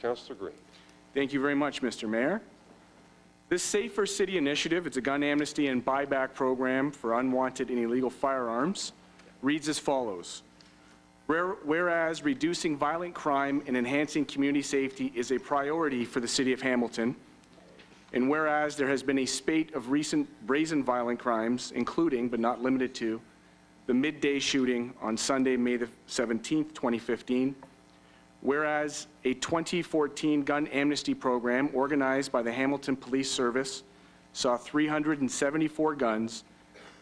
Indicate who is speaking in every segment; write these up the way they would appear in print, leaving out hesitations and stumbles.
Speaker 1: Councillor Green.
Speaker 2: Thank you very much, Mr. Mayor. This Safer City initiative, it's a gun amnesty and buyback program for unwanted and illegal firearms, reads as follows. Whereas reducing violent crime and enhancing community safety is a priority for the City of Hamilton, and whereas there has been a spate of recent brazen violent crimes, including, but not limited to, the midday shooting on Sunday, May the 17th, 2015, whereas a 2014 gun amnesty program organized by the Hamilton Police Service saw 374 guns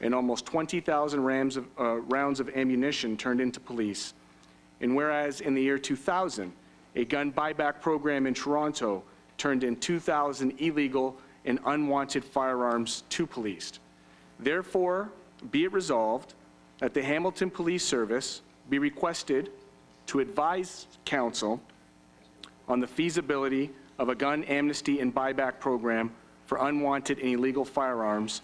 Speaker 2: and almost 20,000 rounds of ammunition turned into police, and whereas in the year 2000, a gun buyback program in Toronto turned in 2,000 illegal and unwanted firearms to police. Therefore, be it resolved that the Hamilton Police Service be requested to advise Council on the feasibility of a gun amnesty and buyback program for unwanted and illegal firearms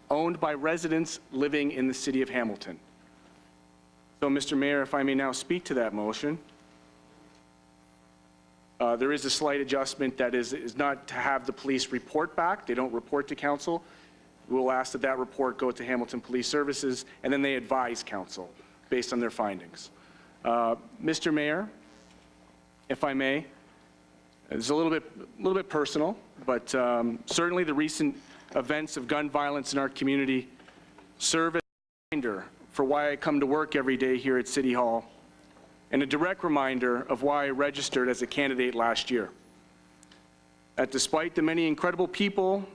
Speaker 2: owned by residents living in the City of Hamilton. So, Mr. Mayor, if I may now speak to that motion. There is a slight adjustment that is not to have the police report back. They don't report to Council. We'll ask that that report go to Hamilton Police Services, and then they advise Council based on their findings. Mr. Mayor, if I may, it's a little bit personal, but certainly the recent events of gun violence in our community serve as a reminder for why I come to work every day here at City Hall, and a direct reminder of why I registered as a candidate last year. That despite the many incredible people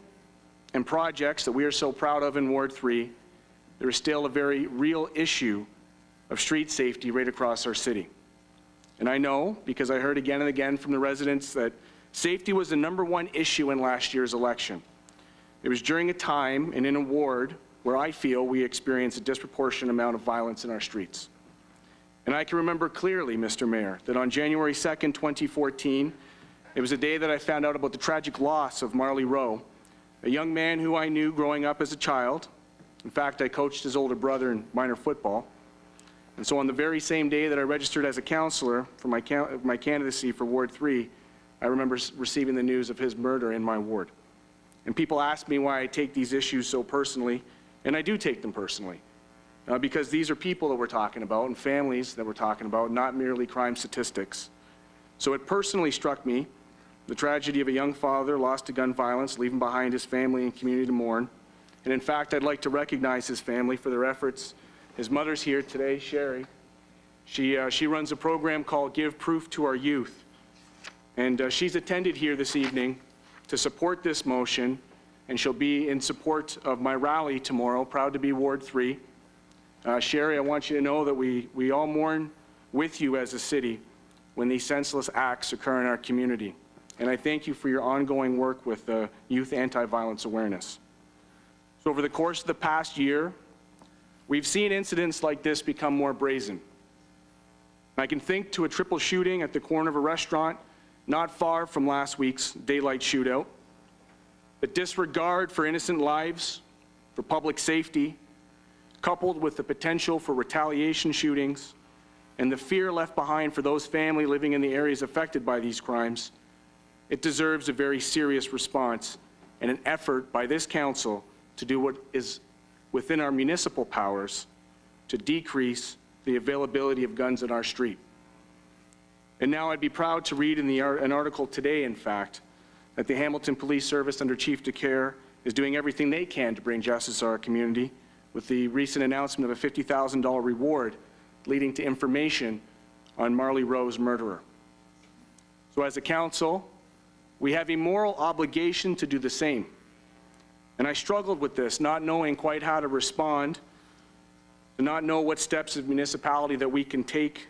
Speaker 2: and projects that we are so proud of in Ward 3, there is still a very real issue of street safety right across our city. And I know, because I heard again and again from the residents, that safety was the #1 issue in last year's election. It was during a time and in a ward where I feel we experience a disproportionate amount of violence in our streets. And I can remember clearly, Mr. Mayor, that on January 2nd, 2014, it was a day that I found out about the tragic loss of Marley Rowe, a young man who I knew growing up as a child. In fact, I coached his older brother in minor football. And so on the very same day that I registered as a councillor for my candidacy for Ward 3, I remember receiving the news of his murder in my ward. And people ask me why I take these issues so personally, and I do take them personally. Because these are people that we're talking about and families that we're talking about, not merely crime statistics. So it personally struck me, the tragedy of a young father lost to gun violence, leaving behind his family and community to mourn. And in fact, I'd like to recognize his family for their efforts. His mother's here today, Sherry. She runs a program called Give Proof to Our Youth. And she's attended here this evening to support this motion, and she'll be in support of my rally tomorrow, proud to be Ward 3. Sherry, I want you to know that we all mourn with you as a city when these senseless acts occur in our community. And I thank you for your ongoing work with youth anti-violence awareness. So over the course of the past year, we've seen incidents like this become more brazen. I can think to a triple shooting at the corner of a restaurant not far from last week's daylight shootout. The disregard for innocent lives, for public safety, coupled with the potential for retaliation shootings and the fear left behind for those families living in the areas affected by these crimes, it deserves a very serious response and an effort by this council to do what is within our municipal powers to decrease the availability of guns in our street. And now I'd be proud to read in an article today, in fact, that the Hamilton Police Service under Chief DeCare is doing everything they can to bring justice to our community, with the recent announcement of a $50,000 reward leading to information on Marley Rowe's murderer. So as a council, we have a moral obligation to do the same. And I struggled with this, not knowing quite how to respond, to not know what steps as a municipality that we can take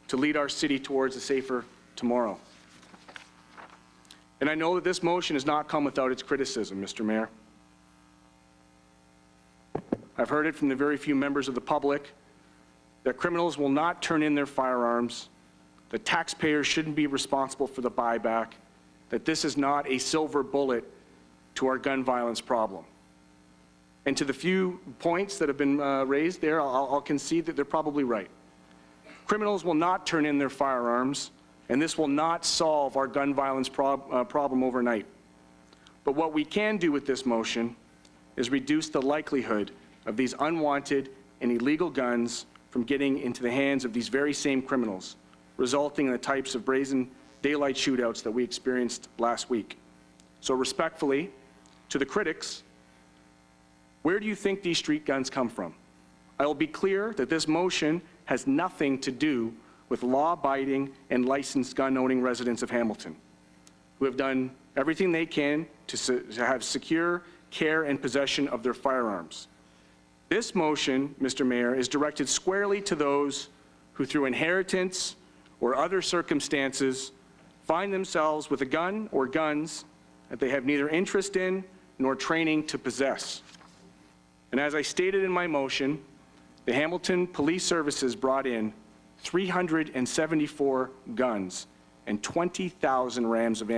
Speaker 2: to lead our city towards a safer tomorrow. And I know that this motion has not come without its criticism, Mr. Mayor. I've heard it from the very few members of the public that criminals will not turn in their firearms, that taxpayers shouldn't be responsible for the buyback, that this is not a silver bullet to our gun violence problem. And to the few points that have been raised there, I'll concede that they're probably right. Criminals will not turn in their firearms and this will not solve our gun violence problem overnight. But what we can do with this motion is reduce the likelihood of these unwanted and illegal guns from getting into the hands of these very same criminals, resulting in the types of brazen daylight shootouts that we experienced last week. So respectfully, to the critics, where do you think these street guns come from? I will be clear that this motion has nothing to do with law-abiding and licensed gun-owning residents of Hamilton, who have done everything they can to have secure care and possession of their firearms. This motion, Mr. Mayor, is directed squarely to those who, through inheritance or other circumstances, find themselves with a gun or guns that they have neither interest in nor training to possess. And as I stated in my motion, the Hamilton Police Services brought in 374 guns and 20,000 rounds of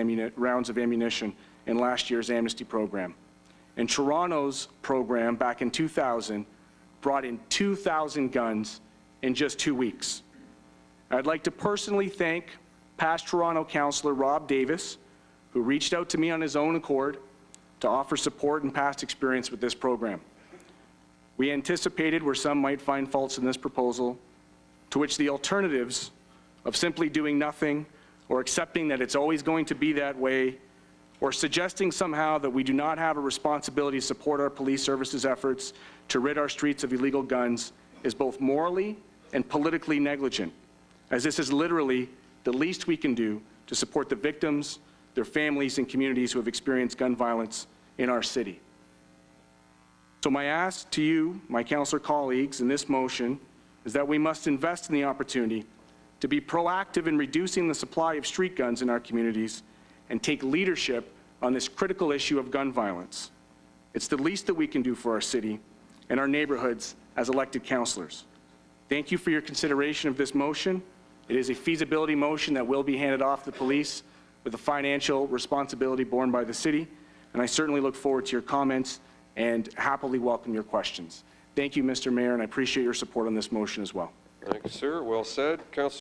Speaker 2: ammunition in last year's Amnesty program. And Toronto's program back in 2000 brought in 2,000 guns in just 2 weeks. I'd like to personally thank past Toronto Councillor Rob Davis, who reached out to me on his own accord to offer support and past experience with this program. We anticipated where some might find faults in this proposal, to which the alternatives of simply doing nothing or accepting that it's always going to be that way, or suggesting somehow that we do not have a responsibility to support our police services efforts to rid our streets of illegal guns, is both morally and politically negligent, as this is literally the least we can do to support the victims, their families, and communities who have experienced gun violence in our city. So my ask to you, my councillor colleagues, in this motion is that we must invest in the opportunity to be proactive in reducing the supply of street guns in our communities and take leadership on this critical issue of gun violence. It's the least that we can do for our city and our neighborhoods as elected councillors. Thank you for your consideration of this motion. It is a feasibility motion that will be handed off to the police with a financial responsibility borne by the city, and I certainly look forward to your comments and happily welcome your questions. Thank you, Mr. Mayor, and I appreciate your support on this motion as well.
Speaker 1: Thank you, sir. Well said. Councillor